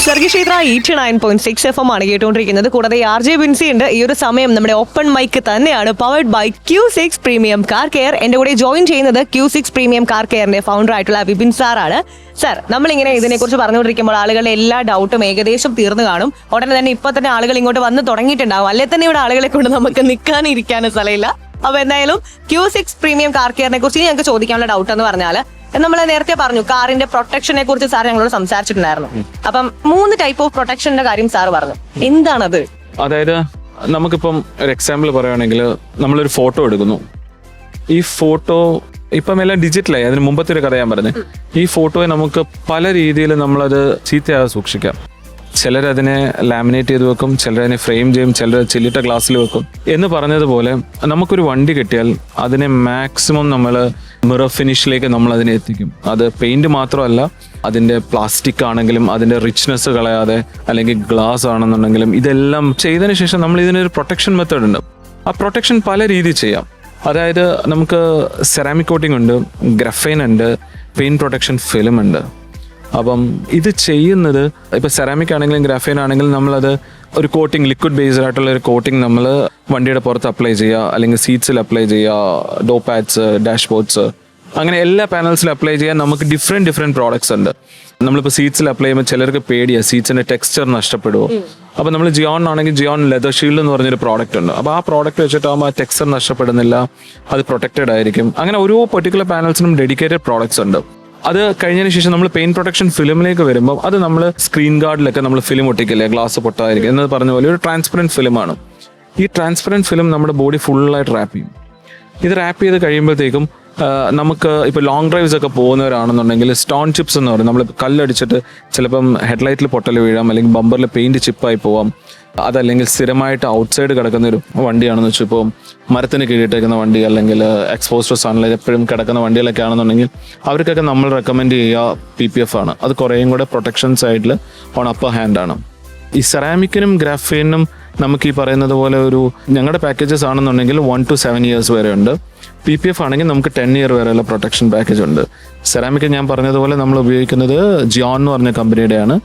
Sargakshetra 89.6 FM ആണ് കേട്ടുകൊണ്ടിരിക്കുന്നത്. കൂടാതെ RJ ബിൻസി ഉണ്ട്. ഈ ഒരു സമയം നമ്മുടെ ഓപ്പൺ മൈക്ക് തന്നെയാണ്, powered by Q6 premium car care. എന്റെ കൂടെ ജോയിൻ ചെയ്യുന്നത് Q6 പ്രീമിയം കാർ കെയറിന്റെ ഫൗണ്ടർ ആയിട്ടുള്ള വിപിൻ സാറാണ്. സാർ, നമ്മളിങ്ങനെ ഇതിനെക്കുറിച്ച് പറഞ്ഞുകൊണ്ടിരിക്കുമ്പോൾ ആളുകളുടെ എല്ലാ ഡൗട്ടും ഏകദേശം തീർന്നു കാണും. ഉടനെ തന്നെ ഇപ്പൊ തന്നെ ആളുകൾ ഇങ്ങോട്ട് വന്ന് തുടങ്ങിയിട്ടുണ്ടാവും. അല്ലെ തന്നെ ഇവിടെ ആളുകളെ കൊണ്ട് നമുക്ക് നിൽക്കാനും ഇരിക്കാനും സ്ഥലമില്ല. അപ്പൊ എന്തായാലും Q6 പ്രീമിയം കാർ കെയറിനെ കുറിച്ച് ഞങ്ങൾക്ക് ചോദിക്കാനുള്ള ഡൗട്ട് എന്ന് പറഞ്ഞാൽ, നമ്മൾ നേരത്തെ പറഞ്ഞു കാറിന്റെ പ്രൊട്ടക്ഷനെ കുറിച്ച് സാർ ഞങ്ങളോട് സംസാരിച്ചിട്ടുണ്ടായിരുന്നു. അപ്പം 3 ടൈപ്പ് ഓഫ് പ്രൊട്ടക്ഷന്റെ കാര്യം സാർ പറഞ്ഞു. എന്താണത്? അതായത് നമുക്കിപ്പം ഒരു എക്സാമ്പിൾ പറയുകയാണെങ്കിൽ, നമ്മളൊരു ഫോട്ടോ എടുക്കുന്നു. ഈ ഫോട്ടോ ഇപ്പം എല്ലാം ഡിജിറ്റലായി. അതിന് മുമ്പത്തെ ഒരു കഥ ഞാൻ പറഞ്ഞത്, ഈ ഫോട്ടോയെ നമുക്ക് പല രീതിയിൽ നമ്മളത് ചീത്തയാതെ സൂക്ഷിക്കാം. ചിലരതിനെ ലാമിനേറ്റ് ചെയ്ത് വെക്കും, ചിലരതിനെ ഫ്രെയിം ചെയ്യും, ചിലർ ചില്ലിട്ട ഗ്ലാസ്സിൽ വെക്കും. എന്ന് പറഞ്ഞതുപോലെ നമുക്കൊരു വണ്ടി കിട്ടിയാൽ അതിനെ മാക്സിമം നമ്മൾ മിറർ ഫിനിഷിലേക്ക് നമ്മൾ അതിനെ എത്തിക്കും. അത് പെയിന്റ് മാത്രമല്ല, അതിൻ്റെ പ്ലാസ്റ്റിക് ആണെങ്കിലും അതിൻ്റെ റിച്ച്നെസ് കളയാതെ, അല്ലെങ്കിൽ ഗ്ലാസ് ആണെന്നുണ്ടെങ്കിലും ഇതെല്ലാം ചെയ്തതിന് ശേഷം നമ്മൾ ഇതിനൊരു പ്രൊട്ടക്ഷൻ മെത്തേഡ് ഉണ്ട്. ആ പ്രൊട്ടക്ഷൻ പല രീതിയിൽ ചെയ്യാം. അതായത് നമുക്ക് സെറാമിക് കോട്ടിംഗ് ഉണ്ട്, ഗ്രഫൈൻ ഉണ്ട്, പെയിന്റ് പ്രൊട്ടക്ഷൻ ഫിലിം ഉണ്ട്. അപ്പം ഇത് ചെയ്യുന്നത് ഇപ്പം സെറാമിക് ആണെങ്കിലും ഗ്രാഫൈൻ ആണെങ്കിലും നമ്മളത് ഒരു കോട്ടിങ്, ലിക്വിഡ് ബേസ്ഡ് ആയിട്ടുള്ള ഒരു കോട്ടിങ് നമ്മൾ വണ്ടിയുടെ പുറത്ത് അപ്ലൈ ചെയ്യുക, അല്ലെങ്കിൽ സീറ്റ്സിൽ അപ്ലൈ ചെയ്യുക, ഡോ പാഡ്സ്, ഡാഷ്ബോർഡ്സ്, അങ്ങനെ എല്ലാ പാനൽസിലും അപ്ലൈ ചെയ്യാൻ നമുക്ക് ഡിഫറെൻറ്റ് പ്രോഡക്ട്സ് ഉണ്ട്. നമ്മളിപ്പോൾ സീറ്റ്സിൽ അപ്ലൈ ചെയ്യുമ്പോൾ ചിലർക്ക് പേടിയാണ് സീറ്റ്സിൻ്റെ ടെക്സ്ചർ നഷ്ടപ്പെടുമോ. അപ്പോൾ നമ്മൾ ജിയോൺ ആണെങ്കിൽ ജിയോൺ ലെതർ ഷീൽഡ് എന്ന് പറഞ്ഞൊരു പ്രോഡക്റ്റ് ഉണ്ട്. അപ്പോൾ ആ പ്രോഡക്റ്റ് വെച്ചിട്ടാകുമ്പോൾ ആ ടെക്സ്ചർ നഷ്ടപ്പെടുന്നില്ല, അത് പ്രൊട്ടക്റ്റഡ് ആയിരിക്കും. അങ്ങനെ ഓരോ പെർട്ടിക്കുലർ പാനൽസിനും ഡെഡിക്കേറ്റഡ് പ്രോഡക്ട്സ് ഉണ്ട്. അത് കഴിഞ്ഞതിന് ശേഷം നമ്മൾ പെയിന്റ് പ്രൊട്ടക്ഷൻ ഫിലിമിലേക്ക് വരുമ്പോൾ അത് നമ്മൾ സ്ക്രീൻ ഗാർഡിലൊക്കെ നമ്മൾ ഫിലിം ഒട്ടിക്കില്ലേ, ഗ്ലാസ് പൊട്ടായിരിക്കും എന്ന് പറഞ്ഞ പോലെ ഒരു ട്രാൻസ്പെറൻറ്റ് ഫിലിമാണ്. ഈ ട്രാൻസ്പെറൻറ്റ് ഫിലിം നമ്മുടെ ബോഡി ഫുള്ളായിട്ട് റാപ്പ് ചെയ്യും. ഇത് റാപ്പ് ചെയ്ത് കഴിയുമ്പോഴത്തേക്കും നമുക്ക് ഇപ്പോൾ ലോങ് ഡ്രൈവ്സ് ഒക്കെ പോകുന്നവരാണെന്നുണ്ടെങ്കിൽ സ്റ്റോൺ ചിപ്സ് എന്ന് പറയും. നമ്മൾ കല്ലടിച്ചിട്ട് ചിലപ്പം ഹെഡ്ലൈറ്റിൽ പൊട്ടൽ വീഴാം, അല്ലെങ്കിൽ ബമ്പറിൽ പെയിൻറ്റ് ചിപ്പായി പോവാം. അതല്ലെങ്കിൽ സ്ഥിരമായിട്ട് ഔട്ട്സൈഡ് കിടക്കുന്ന ഒരു വണ്ടിയാണെന്ന് വെച്ചാൽ ഇപ്പോൾ മരത്തിന് കീഴിട്ടേക്കുന്ന വണ്ടി, അല്ലെങ്കിൽ എക്സ്പോസ്ഡ് സൺലൈറ്റ് എപ്പോഴും കിടക്കുന്ന വണ്ടികളൊക്കെ ആണെന്നുണ്ടെങ്കിൽ അവർക്കൊക്കെ നമ്മൾ റെക്കമെൻഡ് ചെയ്യുക PPF ആണ്. അത് കുറേയും കൂടെ പ്രൊട്ടക്ഷൻ സൈഡിൽ ഓൺ അപ്പർ ഹാൻഡ് ആണ്. ഈ സെറാമിക്കിനും ഗ്രാഫീനും നമുക്ക് ഈ പറയുന്നത് പോലെ ഒരു ഞങ്ങളുടെ പാക്കേജസ് ആണെന്നുണ്ടെങ്കിൽ 1 to 7 years വരെ ഉണ്ട്. PPF ആണെങ്കിൽ നമുക്ക് 10 year വരെയുള്ള പ്രൊട്ടക്ഷൻ പാക്കേജ് ഉണ്ട്. സെറാമിക് ഞാൻ പറഞ്ഞതുപോലെ നമ്മൾ ഉപയോഗിക്കുന്നത് ജിയോൺ എന്ന് പറഞ്ഞ കമ്പനിയുടെയാണ്.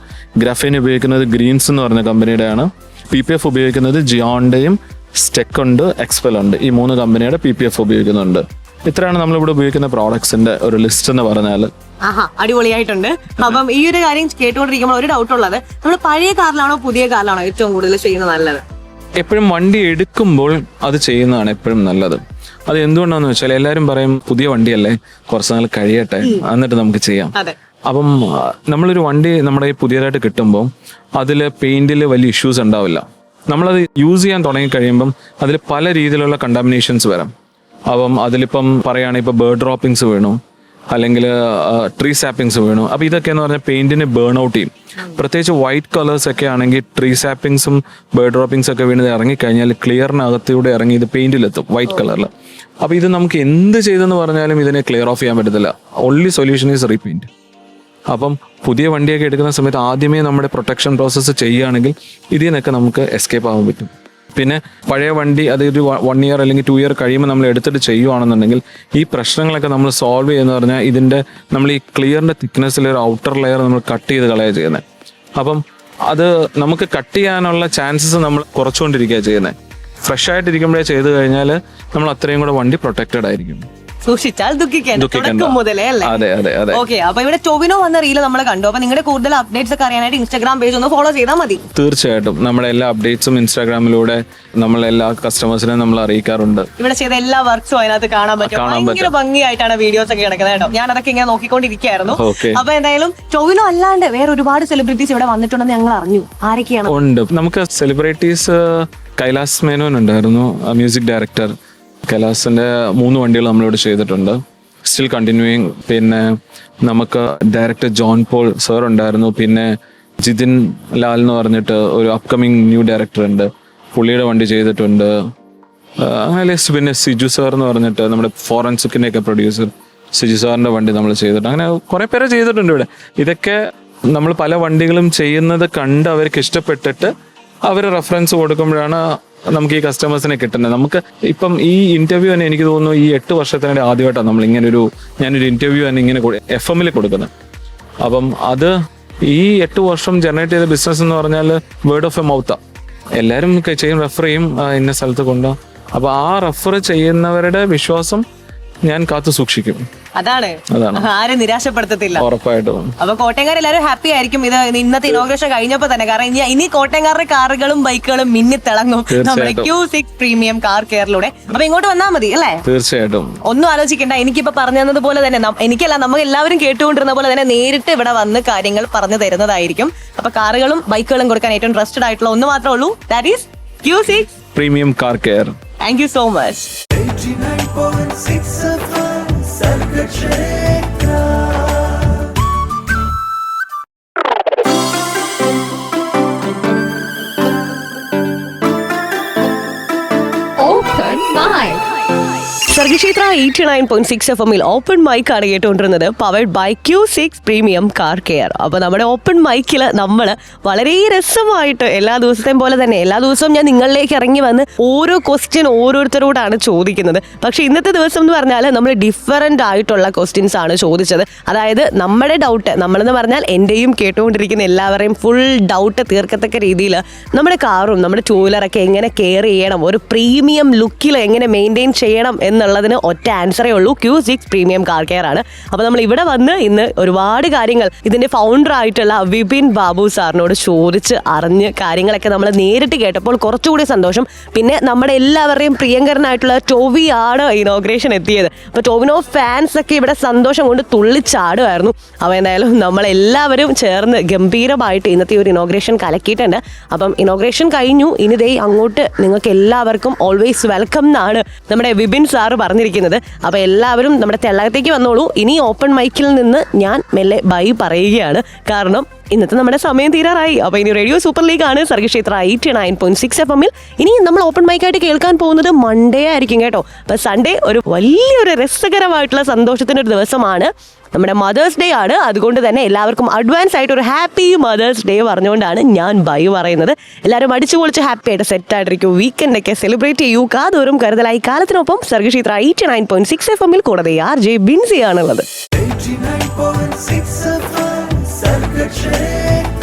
ഗ്രാഫീൻ ഉപയോഗിക്കുന്നത് ഗ്രീൻസ് എന്ന് പറഞ്ഞ കമ്പനിയുടെയാണ്. PPF ഉപയോഗിക്കുന്നത് ജിയോണിൻ്റെയും സ്റ്റെക്ക് ഉണ്ട്, എക്സ്പെൽ ഉണ്ട്. ഈ 3 കമ്പനിയുടെ PPF ഉപയോഗിക്കുന്നുണ്ട്. ഇത്രയാണ് നമ്മളിവിടെ ഉപയോഗിക്കുന്ന പ്രോഡക്ട്സിന്റെ ഒരു ലിസ്റ്റ് എന്ന് പറഞ്ഞാൽ. അടിപൊളിയായിട്ടുണ്ട്. അപ്പം ഈ ഒരു കാര്യം കേട്ടുകൊണ്ടിരിക്കുമ്പോൾ ഒരു ഡൗട്ട് ഉള്ളത്, നമ്മൾ പഴയ കാറിലാണോ പുതിയ കാറിലാണോ ഏറ്റവും കൂടുതൽ ചെയ്യുന്നത് നല്ലത്? എപ്പോഴും വണ്ടി എടുക്കുമ്പോൾ അത് ചെയ്യുന്നതാണ് എപ്പോഴും നല്ലത്. അത് എന്തുകൊണ്ടാന്ന് വെച്ചാൽ എല്ലാവരും പറയും പുതിയ വണ്ടിയല്ലേ, കുറച്ച് നാൾ കഴിയട്ടെ എന്നിട്ട് നമുക്ക് ചെയ്യാം. അപ്പം നമ്മളൊരു വണ്ടി നമ്മുടെ പുതിയതായിട്ട് കിട്ടുമ്പോൾ അതിൽ പെയിന്റിൽ വലിയ ഇഷ്യൂസ് ഉണ്ടാവില്ല. നമ്മളത് യൂസ് ചെയ്യാൻ തുടങ്ങി കഴിയുമ്പം അതിൽ പല രീതിയിലുള്ള കണ്ടാമിനേഷൻസ് വരാം. അപ്പം അതിലിപ്പം പറയുകയാണെങ്കിൽ ഇപ്പോൾ ബേർഡ് ഡ്രോപ്പിങ്സ് വീണു, അല്ലെങ്കിൽ ട്രീ സാപ്പിങ്സ് വീണു. അപ്പോൾ ഇതൊക്കെ എന്ന് പറഞ്ഞാൽ പെയിന്റിനെ ബേൺ ഔട്ട് ചെയ്യും. പ്രത്യേകിച്ച് വൈറ്റ് കളേഴ്സ് ഒക്കെ ആണെങ്കിൽ ട്രീ സാപ്പിങ്സും ബേർഡ് ഡ്രോപ്പിങ്സ് ഒക്കെ വീണത് ഇറങ്ങിക്കഴിഞ്ഞാൽ ക്ലിയറിനകത്തൂടെ ഇറങ്ങി ഇത് പെയിന്റിലെത്തും വൈറ്റ് കളറിൽ. അപ്പോൾ ഇത് നമുക്ക് എന്ത് ചെയ്തെന്ന് പറഞ്ഞാലും ഇതിനെ ക്ലിയർ ഓഫ് ചെയ്യാൻ പറ്റത്തില്ല. Only solution is repaint. അപ്പം പുതിയ വണ്ടിയൊക്കെ എടുക്കുന്ന സമയത്ത് ആദ്യമേ നമ്മുടെ പ്രൊട്ടക്ഷൻ പ്രോസസ്സ് ചെയ്യുകയാണെങ്കിൽ ഇതിൽ നിന്നൊക്കെ നമുക്ക് എസ്കേപ്പ് ആകാൻ പറ്റും. പിന്നെ പഴയ വണ്ടി അതൊരു 1 year അല്ലെങ്കിൽ 2 year കഴിയുമ്പോൾ നമ്മൾ എടുത്തിട്ട് ചെയ്യുവാണെന്നുണ്ടെങ്കിൽ ഈ പ്രശ്നങ്ങളൊക്കെ നമ്മൾ സോൾവ് ചെയ്യുന്ന പറഞ്ഞാൽ ഇതിൻ്റെ നമ്മൾ ഈ ക്ലിയറിൻ്റെ തിക്നെസ്സിൽ ഒരു ഔട്ടർ ലെയർ നമ്മൾ കട്ട് ചെയ്ത് കളയുക ചെയ്യുന്നത്. അപ്പം അത് നമുക്ക് കട്ട് ചെയ്യാനുള്ള ചാൻസസ് നമ്മൾ കുറച്ചുകൊണ്ടിരിക്കുക ചെയ്യുന്നത്. ഫ്രഷ് ആയിട്ടിരിക്കുമ്പോഴേ ചെയ്ത് കഴിഞ്ഞാൽ നമ്മൾ അത്രയും കൂടെ വണ്ടി പ്രൊട്ടക്റ്റഡ് ആയിരിക്കും. സൂക്ഷിച്ചാൽ ദുഃഖിക്കേണ്ട മുതലേ അല്ലേ? അതെ അതെ അതെ. ഓക്കെ, അപ്പൊ ഇവിടെ ടൊവിനോ വന്ന റീല് നമ്മൾ കണ്ടു. അപ്പൊ നിങ്ങളുടെ കൂടുതൽ അപ്ഡേറ്റ്സ് ഒക്കെ അറിയാനായിട്ട് ഇൻസ്റ്റാഗ്രാം പേജ് ഒന്ന് ഫോളോ ചെയ്താൽ മതി. തീർച്ചയായിട്ടും നമ്മുടെ എല്ലാ അപ്ഡേറ്റ്സും ഇൻസ്റ്റാഗ്രാമിലൂടെ നമ്മൾ എല്ലാ കസ്റ്റമേഴ്സിനെ നമ്മൾ അറിയിക്കാറുണ്ട്. ഇവിടെ ചെയ്ത എല്ലാ വർക്ക്സും അതിനകത്ത് കാണാൻ പറ്റും. ഭയങ്കര ഭംഗിയായിട്ടാണ് വീഡിയോസ് ഒക്കെ കിടക്കുന്നത് കേട്ടോ. ഞാൻ അതൊക്കെ ഇങ്ങനെ നോക്കിക്കൊണ്ടിരിക്കുകയായിരുന്നു. അപ്പൊ എന്തായാലും ടൊവിനോ അല്ലാണ്ട് വേറെ ഒരുപാട് സെലിബ്രിറ്റീസ് ഇവിടെ വന്നിട്ടുണ്ടെന്ന് ഞങ്ങൾ അറിഞ്ഞു. ആരൊക്കെയാണ്? ഉണ്ട്, നമുക്ക് സെലിബ്രിറ്റീസ് കൈലാസ് മേനോൻ ഉണ്ടായിരുന്നു, മ്യൂസിക് ഡയറക്ടർ. കൈലാസിന്റെ 3 വണ്ടികൾ നമ്മളിവിടെ ചെയ്തിട്ടുണ്ട്, സ്റ്റിൽ കണ്ടിന്യൂയിങ്. പിന്നെ നമുക്ക് ഡയറക്ടർ ജോൺ പോൾ സർ ഉണ്ടായിരുന്നു. പിന്നെ ജിതിൻ ലാൽ എന്ന് പറഞ്ഞിട്ട് ഒരു അപ്കമിങ് ന്യൂ ഡയറക്ടർ ഉണ്ട്, പുള്ളിയുടെ വണ്ടി ചെയ്തിട്ടുണ്ട്. അങ്ങനെ പിന്നെ സിജു സാർ എന്ന് പറഞ്ഞിട്ട് നമ്മുടെ ഫോറൻസിക്കിൻ്റെ ഒക്കെ പ്രൊഡ്യൂസർ സിജു സാറിൻ്റെ വണ്ടി നമ്മൾ ചെയ്തിട്ടുണ്ട്. അങ്ങനെ കുറേ പേരെ ചെയ്തിട്ടുണ്ട് ഇവിടെ. ഇതൊക്കെ നമ്മൾ പല വണ്ടികളും ചെയ്യുന്നത് കണ്ട് അവർക്ക് ഇഷ്ടപ്പെട്ടിട്ട് അവർ റെഫറൻസ് കൊടുക്കുമ്പോഴാണ് നമുക്ക് ഈ കസ്റ്റമേഴ്സിനെ കിട്ടുന്നത്. നമുക്ക് ഇപ്പം ഈ ഇന്റർവ്യൂ തന്നെ എനിക്ക് തോന്നുന്നു ഈ 8 വർഷത്തിനിടെ ആദ്യമായിട്ടാണ് നമ്മൾ ഞാനൊരു ഇന്റർവ്യൂ തന്നെ ഇങ്ങനെ FM കൊടുക്കുന്നത്. അപ്പം അത് ഈ 8 വർഷം ജനറേറ്റ് ചെയ്ത ബിസിനസ് എന്ന് പറഞ്ഞാൽ വേർഡ് ഓഫ് എ മൗത്താണ്. എല്ലാവരും റെഫർ ചെയ്യും ഇന്ന സ്ഥലത്ത് കൊണ്ടുപോകും. അപ്പോൾ ആ റെഫർ ചെയ്യുന്നവരുടെ വിശ്വാസം ഞാൻ കാത്തു സൂക്ഷിക്കും. അതാണ് ആരും നിരാശപ്പെടുത്തത്തില്ല, ഉറപ്പായിട്ടും. അപ്പൊ കോട്ടയംകാരെല്ലാവരും ഹാപ്പി ആയിരിക്കും ഇത് ഇന്നത്തെ ഇനോഗ്രേഷൻ കഴിഞ്ഞപ്പോ തന്നെ. കാരണം ഇനി കോട്ടയംകാരുടെ കാറുകളും ബൈക്കുകളും മിന്നിത്തിളങ്ങും നമ്മുടെ Q6 പ്രീമിയം കാർ കെയറിലൂടെ. അപ്പൊ ഇങ്ങോട്ട് വന്നാൽ മതി അല്ലേ? തീർച്ചയായിട്ടും, ഒന്നും ആലോചിക്കണ്ട. എനിക്കിപ്പോ പറഞ്ഞു തന്നതുപോലെ തന്നെ എനിക്കല്ല, നമുക്ക് എല്ലാവരും കേട്ടുകൊണ്ടിരുന്ന പോലെ തന്നെ നേരിട്ട് ഇവിടെ വന്ന് കാര്യങ്ങൾ പറഞ്ഞു തരുന്നതായിരിക്കും. അപ്പൊ കാറുകളും ബൈക്കുകളും കൊടുക്കാൻ ഏറ്റവും ട്രസ്റ്റഡ് ആയിട്ടുള്ള ഒന്ന് മാത്രമേ ഉള്ളൂ, that is Q6 premium car care. Thank you so much. 89.6 FM Sargakshetra. Open mic. Sargakshetra 89.6 FM open mic ആണ് കേട്ടുകൊണ്ടിരുന്നത്, powered by Q6 premium car care. അപ്പോൾ നമ്മുടെ ഓപ്പൺ മൈക്കിൽ നമ്മൾ വളരെ രസമായിട്ട് എല്ലാ ദിവസത്തെയും പോലെ തന്നെ എല്ലാ ദിവസവും ഞാൻ നിങ്ങളിലേക്ക് ഇറങ്ങി വന്ന് ഓരോ ക്വസ്റ്റ്യൻ ഓരോരുത്തരോടാണ് ചോദിക്കുന്നത്. പക്ഷേ ഇന്നത്തെ ദിവസം എന്ന് പറഞ്ഞാൽ നമ്മൾ ഡിഫറൻ്റ് ആയിട്ടുള്ള ക്വസ്റ്റ്യൻസ് ആണ് ചോദിച്ചത്. അതായത് നമ്മുടെ ഡൗട്ട്, നമ്മളെന്ന് പറഞ്ഞാൽ എൻ്റെയും കേട്ടുകൊണ്ടിരിക്കുന്ന എല്ലാവരെയും ഫുൾ ഡൗട്ട് തീർക്കത്തക്ക രീതിയിൽ നമ്മുടെ കാറും നമ്മുടെ ടൂ വീലറൊക്കെ എങ്ങനെ കെയർ ചെയ്യണം, ഒരു പ്രീമിയം ലുക്കിൽ എങ്ങനെ മെയിൻറ്റെയിൻ ചെയ്യണം എന്നുള്ള എന്നുള്ളതിന് ഒറ്റ ആൻസറേ ഉള്ളൂ, Q6 പ്രീമിയം കാർ കെയർ ആണ്. അപ്പോൾ നമ്മൾ ഇവിടെ വന്ന് ഇന്ന് ഒരുപാട് കാര്യങ്ങൾ ഇതിന്റെ ഫൗണ്ടർ ആയിട്ടുള്ള വിപിൻ ബാബു സാറിനോട് ചോദിച്ച് അറിഞ്ഞ് കാര്യങ്ങളൊക്കെ നമ്മൾ നേരിട്ട് കേട്ടപ്പോൾ കുറച്ചുകൂടി സന്തോഷം. പിന്നെ നമ്മുടെ എല്ലാവരുടെയും പ്രിയങ്കരനായിട്ടുള്ള ടോവി ആണ് ഇനോഗ്രേഷൻ എത്തിയത്. അപ്പോൾ ടോവിനോ ഫാൻസ് ഒക്കെ ഇവിടെ സന്തോഷം കൊണ്ട് തുള്ളിച്ചാടുമായിരുന്നു. അപ്പോൾ എന്തായാലും നമ്മളെല്ലാവരും ചേർന്ന് ഗംഭീരമായിട്ട് ഇന്നത്തെ ഒരു ഇനോഗ്രേഷൻ കലക്കിയിട്ടുണ്ട്. അപ്പം ഇനോഗ്രേഷൻ കഴിഞ്ഞു, ഇനി ദേ അങ്ങോട്ട് നിങ്ങൾക്ക് എല്ലാവർക്കും ഓൾവേസ് വെൽക്കം എന്നാണ് നമ്മുടെ വിപിൻ സാറ് പറഞ്ഞിരിക്കുന്നത്. അപ്പോൾ എല്ലാവരും നമ്മുടെ തെള്ളകത്തേക്ക് വന്നോളൂ. ഇനി ഓപ്പൺ മൈക്കിൽ നിന്ന് ഞാൻ മെല്ലെ ബൈ പറയുകയാണ്, കാരണം ഇന്നത്തെ നമ്മുടെ സമയം തീരാറായി. അപ്പോൾ ഇനി റേഡിയോ സൂപ്പർ ലീഗ് ആണ് സർഗക്ഷേത്ര 89.6 FM. ഇനി നമ്മൾ ഓപ്പൺ മൈക്കായിട്ട് കേൾക്കാൻ പോകുന്നത് മൺഡേ ആയിരിക്കും കേട്ടോ. അപ്പോൾ സൺഡേ ഒരു വലിയൊരു രസകരമായിട്ടുള്ള സന്തോഷത്തിൻ്റെ ഒരു ദിവസമാണ്. നമ്മുടെ മദേഴ്സ് ഡേ ആണ്. അതുകൊണ്ട് തന്നെ എല്ലാവർക്കും അഡ്വാൻസ് ആയിട്ട് ഒരു ഹാപ്പി മദേഴ്സ് ഡേ പറഞ്ഞുകൊണ്ടാണ് ഞാൻ ബൈ പറയുന്നത്. എല്ലാവരും അടിച്ചു പൊളിച്ച് ഹാപ്പി ആയിട്ട് സെറ്റ് ആയിട്ടിരിക്കും. വീക്കെൻഡൊക്കെ സെലിബ്രേറ്റ് ചെയ്യൂ. കാതോറും കരുതലായി കാലത്തിനൊപ്പം സർഗക്ഷേത്ര 89.6 FM കൂടെ RJ ബിൻസി ആണുള്ളത്. 89.6 FM സർഗക്ഷേത്ര.